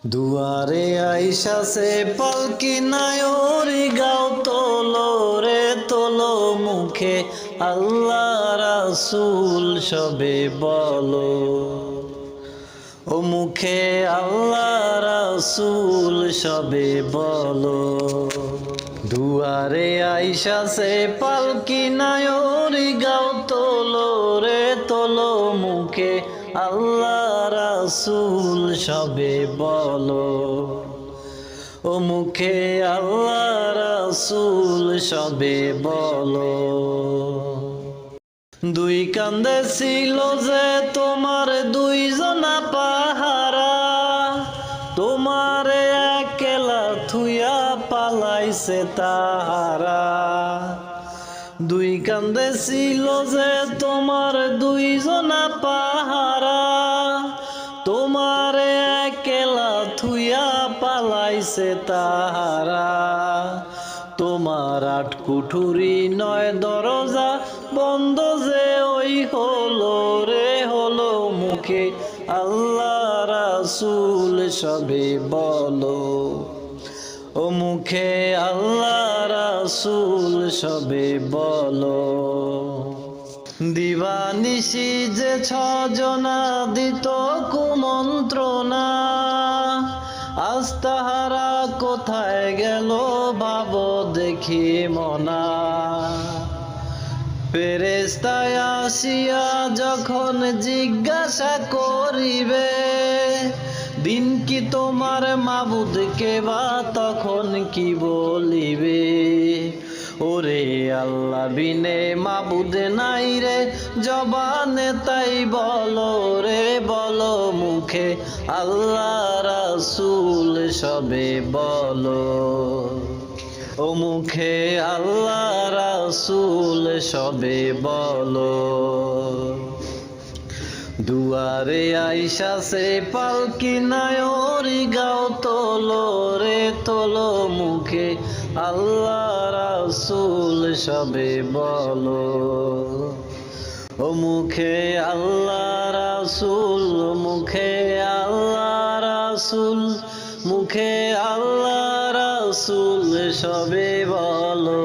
দুয়ারে আইসাছে পালকি নায়রি গাও তোলো রে তোলো মুখে আল্লাহ রাসূল সবে বলো ও মুখে আল্লাহ রাসূল সবে বলো দুয়ারে আইসাছে পালকি নায়রি গাও তোলো রে তোলো মুখে আল্লাহ রাসূল সবে বলো ও মুখে আল্লাহ রাসূল সবে বলো দুই কান্দে ছিল যে তোমার দুইজনা পাহারা তোমার একলা থুইয়া পালাইছে তাহারা দুই কান্দে ছিল যে তোমার দুইজনা পাহারা তোমার একলা থুইয়া পালাইছে তাহারা তোমার আট কুঠুরি নয় দরজা বন্ধ যে ওই হলো রে হলো মুখে আল্লাহ রাসূল সবে বলো ও মুখে আল্লাহ রাসূল সবে বলো দিবানিশি যে ছজনা দিত কুমন্ত্রণা আজ তাহারা কোথায় গেল ভাবো দেখি মনা ফেরেশতায় আসিয়া যখন জিজ্ঞাসা করিবে দিন কি তোমার মাবুদকে বা তখন কি বলিবে ওরে আল্লাহ বিনে মাবুদ নাই রে জবানে তাই বলো রে বলো মুখে আল্লাহ রাসূল সবে বলো ও মুখে আল্লাহ রাসূল সবে বলো দুয়ারে আইসাছে পালকি নায়রি গাও তোলো রে তোলো মুখে আল্লাহ রাসূল সবে বলো ও মুখে আল্লাহ রাসূল মুখে আল্লাহ রাসূল মুখে আল্লাহ রাসূল সবে বলো।